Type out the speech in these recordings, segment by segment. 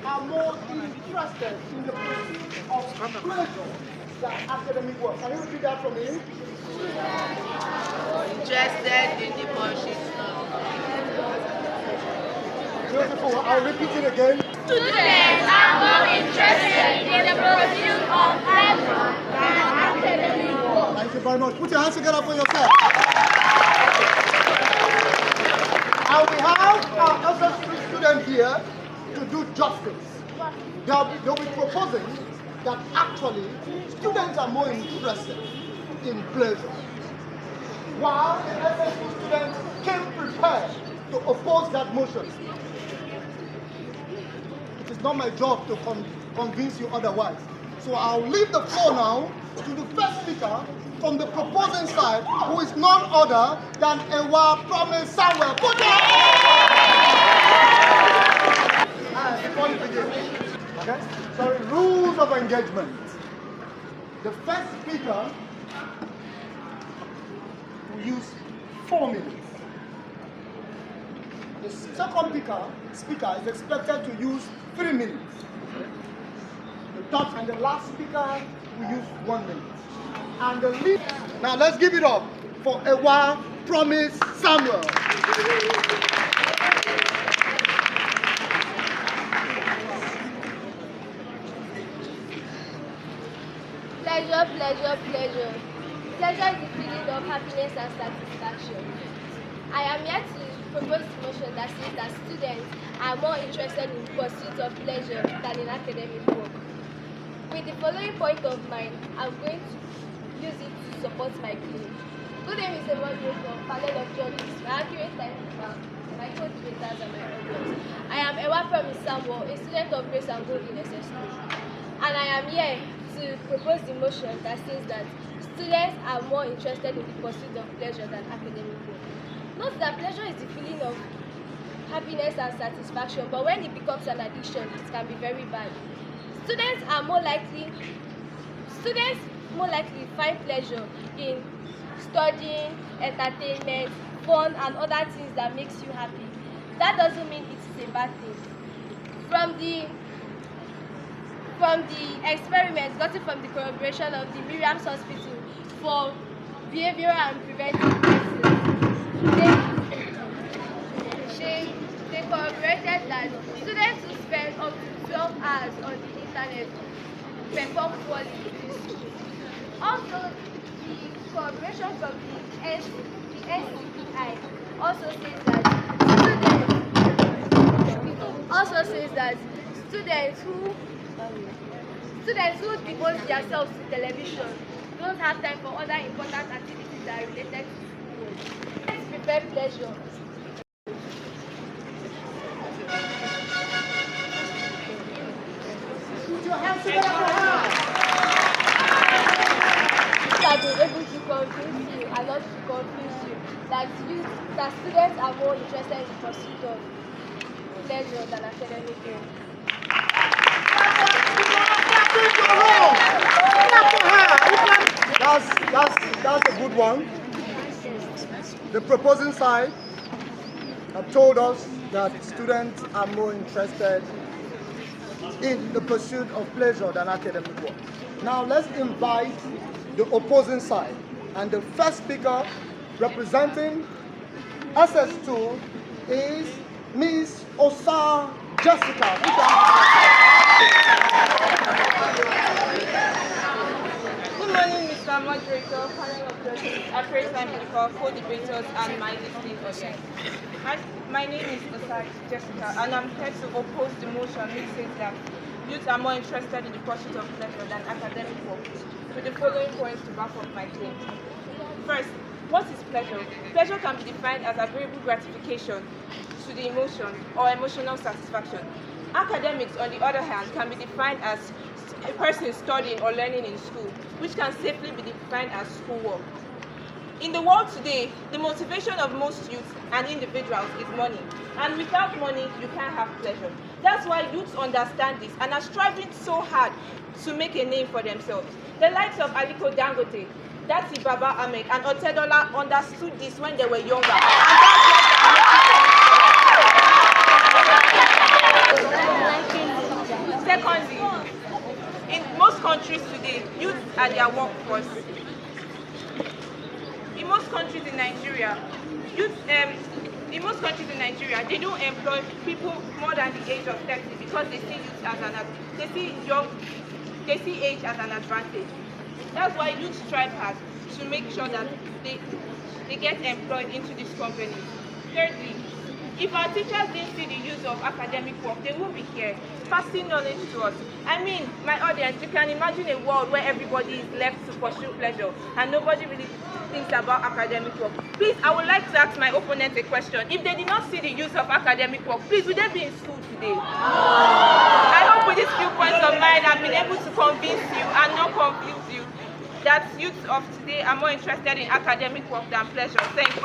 are more interested in the pursuit of pleasure than academic work. Can you repeat that for me? Interested in the pursuit of Beautiful. I'll repeat it again. Students are more interested in the pursuit of pleasure than academic work. Thank you very much. Put your hands together for yourself. And we have our SS3 student here to do justice. They'll be proposing that actually students are more interested in pleasure, while the SS2 students came prepared to oppose that motion. It is not my job to convince you otherwise. So I'll leave the floor now to the first speaker from the proposing side, who is none other than Ewa Promise Samuel. Put your before you begin, okay? Sorry, rules of engagement. The first speaker will use 4 minutes. The second speaker is expected to use 3 minutes. The third and the last speaker will use 1 minute. And the lead. Now let's give it up for Ewa Promise Samuel. Pleasure, pleasure, pleasure. Pleasure is the feeling of happiness and satisfaction. I am here to propose a motion that says that students are more interested in pursuit of pleasure than in academic work. With the following point of mind, I'm going to use it to support my claim. Good name is Emmanuel from panel of judges, my accurate time my co-debaters and my audience. I am Ewa Promise Samuel, a student of Grace and Gold in SS3. And I am here to propose the motion that says that students are more interested in the pursuit of pleasure than academic work. Note that pleasure is the feeling of happiness and satisfaction, but when it becomes an addiction, it can be very bad. Students more likely find pleasure in studying, entertainment, fun, and other things that makes you happy. That doesn't mean it is a bad thing. From the experiments gotten from the collaboration of the Miriam's Hospital for behavioral and preventive medicine, they corroborated that students who spend up to 12 hours on the internet perform poorly in school. Also, the collaboration from the NCPI also says that students who devote themselves to television don't have time for other important activities that are related to school. Let's prepare pleasure. Put your hands together for her. That will be able to convince you and not to confuse you that students are more interested in the pursuit of pleasure than academic work. That's a good one. The proposing side have told us that students are more interested in the pursuit of pleasure than academic work. Now let's invite the opposing side. And the first speaker representing SS2 is Ms. Osa Jessica. Good morning, Mr. Moderator, panel of judges, appraised and medical, co-debaters, and my listening audience. My name is Osa Jessica, and I'm here to oppose the motion which says that youth are more interested in the pursuit of pleasure than academic work, with the following points to back up my claim. First, what is pleasure? Pleasure can be defined as agreeable gratification to the emotion or emotional satisfaction. Academics, on the other hand, can be defined as a person studying or learning in school, which can safely be defined as schoolwork. In the world today, the motivation of most youth and individuals is money. And without money, you can't have pleasure. That's why youths understand this and are striving so hard to make a name for themselves. The likes of Aliko Dangote, Dati Baba Ahmed, and Otedola understood this when they were younger. And that's what youth are their workforce. In most countries in Nigeria, they don't employ people more than the age of 30 because they see youth as they see age as an advantage. That's why youth strive hard to make sure that they get employed into these companies. Thirdly, if our teachers didn't see the use of academic work, they won't be here, passing knowledge to us. I mean, my audience, you can imagine a world where everybody is left to pursue pleasure and nobody really thinks about academic work. Please, I would like to ask my opponent a question. If they did not see the use of academic work, please, would they be in school today? I hope with these few points of mine, I've been able to convince you and not confuse you that youth of today are more interested in academic work than pleasure. Thank you.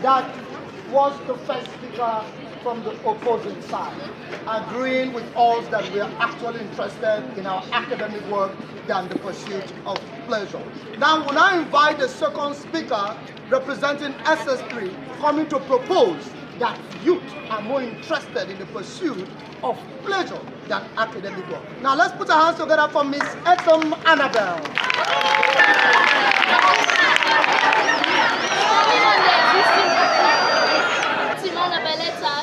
That was the first speaker from the opposing side, agreeing with us that we are actually interested in our academic work than the pursuit of pleasure. Now, when I invite the second speaker representing SS3 coming to propose that youth are more interested in the pursuit of pleasure than academic work. Now, let's put our hands together for Miss Etom Annabelle.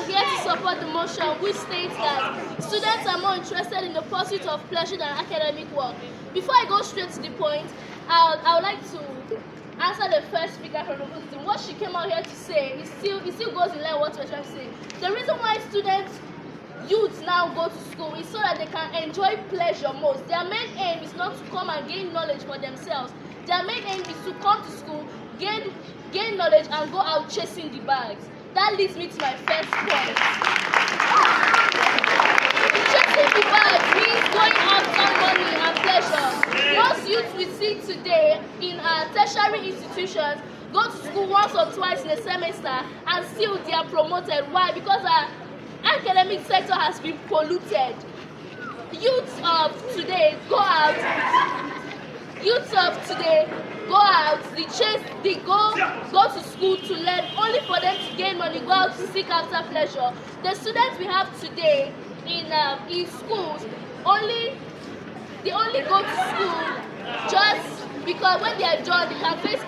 Here to support the motion which states that students are more interested in the pursuit of pleasure than academic work. Before I go straight to the point, I would like to answer the first speaker from the opposition. What she came out here to say, it still goes in line with what we're trying to say. The reason why youths now go to school is so that they can enjoy pleasure most. Their main aim is not to come and gain knowledge for themselves. Their main aim is to come to school, gain knowledge, and go out chasing the bags. That leads me to my first point. Chasing the bags means going after money and pleasure. Most youths we see today in our tertiary institutions go to school once or twice in a semester and still they are promoted. Why? Because our academic sector has been polluted. Youths of today go out, they go to school to learn only for them to gain money, go out to seek after pleasure. The students we have today in schools they only go to school just because when they are done they can face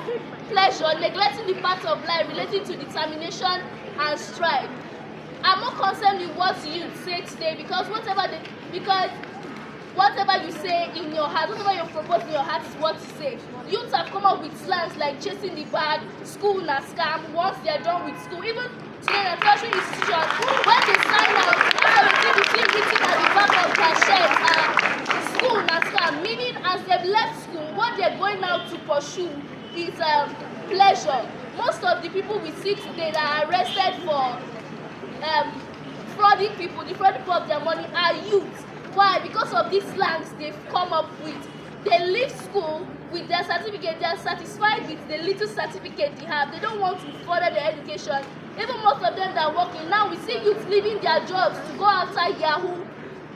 pleasure, neglecting the part of life relating to determination and strive. I'm more concerned with what you say today because whatever you say in your heart, whatever you propose in your heart is what you say. Youths have come up with slangs like chasing the bag, school na scam, once they are done with school. Even today in a tertiary institution, when they sign out, after the thing written at the back of their shirt, school na scam, meaning as they've left school, what they're going out to pursue is pleasure. Most of the people we see today that are arrested for frauding people, defrauding people of their money are youths. Why? Because of these slangs they've come up with. They leave school with their certificate, they are satisfied with the little certificate they have. They don't want to further their education. Even most of them that are working now, we see youths leaving their jobs to go outside Yahoo.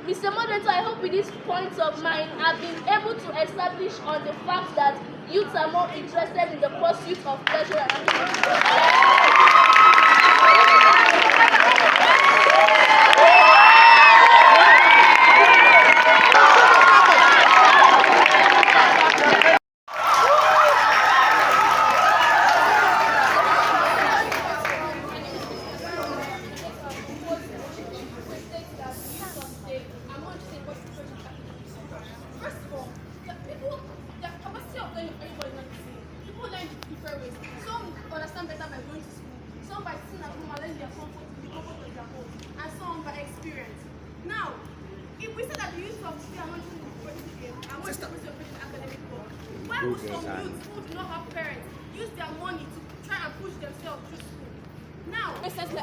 Mr. Moderator, I hope with these points of mine, I've been able to establish on the fact that youths are more interested in the pursuit of pleasure than academic.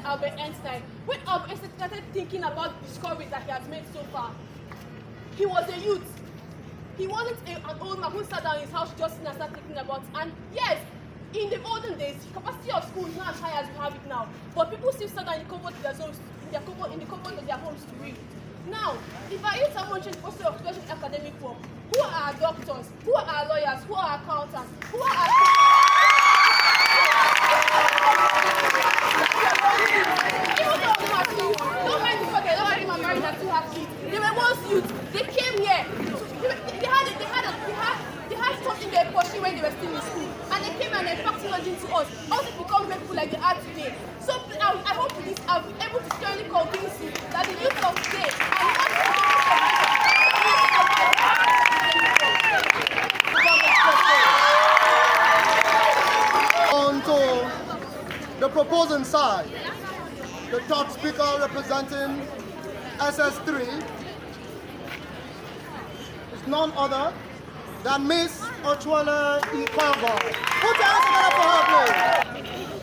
Albert Einstein, when Albert Einstein started thinking about the discoveries that he has made so far, he was a youth. He wasn't an old man who sat down in his house just and started thinking about it. And yes, in the olden days, the capacity of school is not as high as we have it now. But people still sat down in the comfort of their homes, to read. Now, if I use someone change the process of special academic work, who are our doctors? Who are our lawyers? Who are our accountants? Who are our technology to us, us to become great people like they are today. So I hope with this I'll be able to clearly convince you that the youth of today are not On to the proposing side, the top speaker representing SS3 is none other than Miss Ochwala Ikwagwa. Put your hands together for her, please.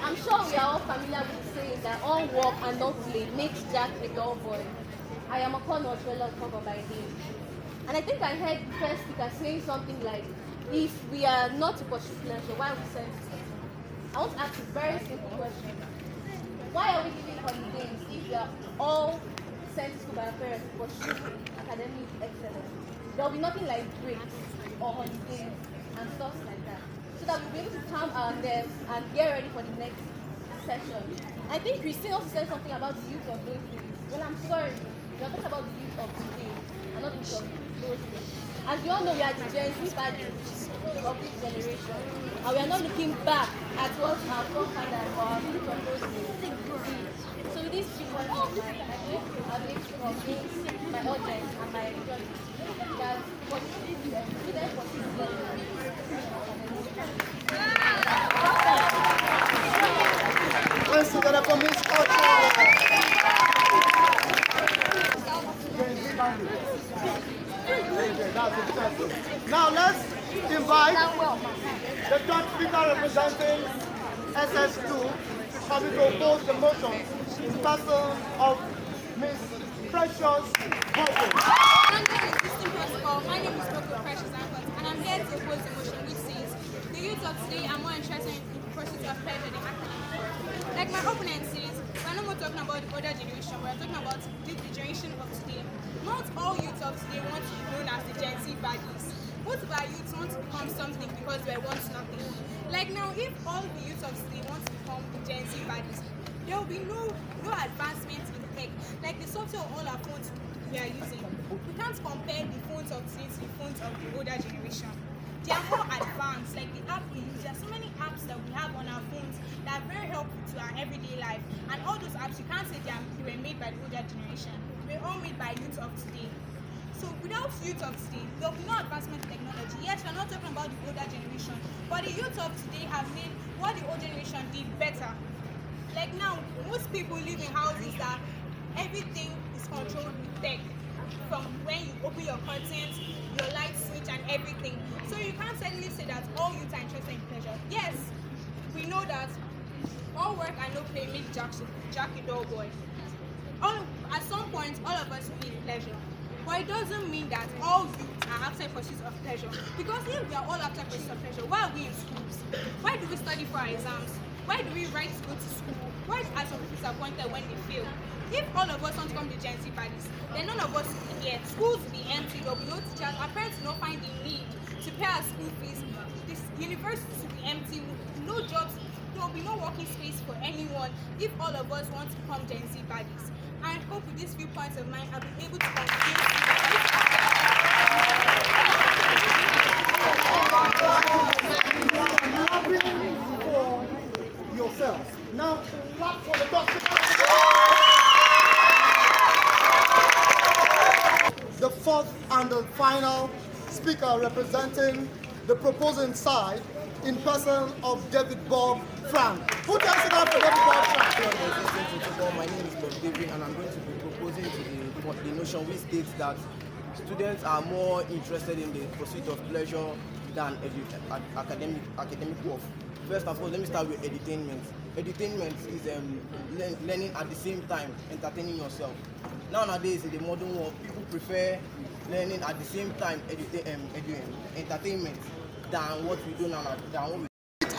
I'm sure we are all familiar with the saying that all work and no play makes Jack a dull boy. I am Okon Ochwala Ikwagwa by name. And I think I heard the first speaker saying something like, if we are not to pursue pleasure, why are we sent to school? I want to ask a very simple question. Why are we giving holidays if we are all sent to school by our parents to pursue academic excellence? There will be nothing like breaks or holidays and stuff like that. So that we'll be able to calm our nerves and get ready for the next session. I think Christine also said something about the youth of those days. Well, I'm sorry. We are talking about the youth of today and not the youth of those days. As you all know, we are the Gen Z parents of this generation. And we are not looking back at what our forefathers or our youth of those days did. So with these 3 points in mind, I think I'll be able to convince my audience and my audience that for students for this level, Let's together for Miss Ochwala. Now let's invite the top speaker representing SS2 coming to oppose the motion in person of Miss Precious Boko. Under the existing protocol, my name is Boko Precious Ankot, and I'm here to oppose the motion which says the youth of today are more interested in the pursuit of pleasure than academic. Like my opponent says, we're not more talking about the older generation, we're talking about the generation of today. Not all youth of today want to be known as the Gen Z baddies. Most of our youths want to become something because we want nothing. Like now, if all the youth of today want to become the Gen Z baddies, there will be no advancement in tech. Like the software on all our phones we are using, we can't compare the phones of today to the phones of the older generation. They are more advanced, like the app we use. There are so many apps that we have on our phones that are very helpful to our everyday life. And all those apps, you can't say they were made by the older generation. They were all made by youth of today. So without youth of today, there will be no advancement in technology. Yes, we're not talking about the older generation, but the youth of today have made what the old generation did better. Like now, most people live in houses that everything is controlled with tech. From when you open your curtains, your light switch and everything. So you can't suddenly say that all youth are interested in pleasure. Yes, we know that all work and no play make Jack a dull boy. At some point, all of us need pleasure. But it doesn't mean that all youth are after pursuit of pleasure. Because if we are all after pursuit of pleasure, why are we in schools? Why do we study for our exams? Why do we write to go to school? Why are some people disappointed when they fail? If all of us want to come to Gen Z parties, then none of us will be here. Schools will be empty, there will be no teachers, our parents will not find the need to pay our school fees. This universities will be empty, no jobs, there will be no working space for anyone if all of us want to become Gen Z parties. I hope with these few points of mine, I'll be able to convince you for yourself. Now, clap for the doctor. The fourth and the final speaker representing the proposing side in person of David Bob Frank. Put your hands together for David Bob Frank. My name is Bob David, and I'm going to be proposing to the notion which states that students are more interested in the pursuit of pleasure than academic work. First of all, let me start with edutainment. Edutainment is learning at the same time, entertaining yourself. Nowadays, in the modern world, people prefer learning at the same time, entertainment, than what we do now.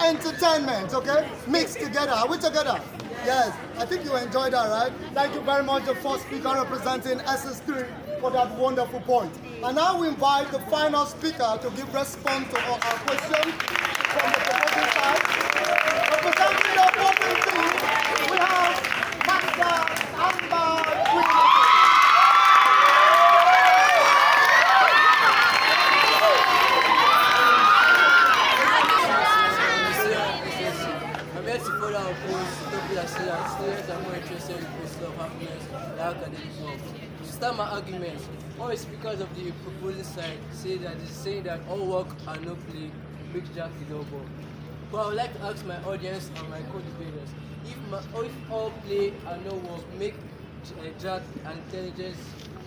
Entertainment, okay? Mixed together. Are we together? Yes. I think you enjoyed that, right? Thank you very much, the first speaker representing SS3 for that wonderful point. And now we invite the final speaker to give response to our questions from the proposing side. Representing the opposing team, we have Master Amber Queen. that say that students are more interested in the pursuit of happiness than academic work. To start my argument, one is because of the proposing side saying that all work and no play makes Jack the dull boy. But I would like to ask my audience and my co-debaters if all play and no work make Jack an intelligent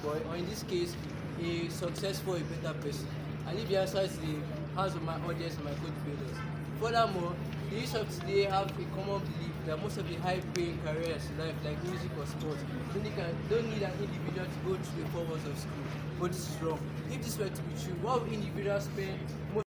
boy, or in this case, a successful, a better person. And if the answer is the hands of my audience and my co-debaters. Furthermore, the youth of today have a common belief that most of the high-paying careers in life, like music or sports, don't need an individual to go through the 4 walls of school. But this is wrong. If this were to be true, why would individuals spend most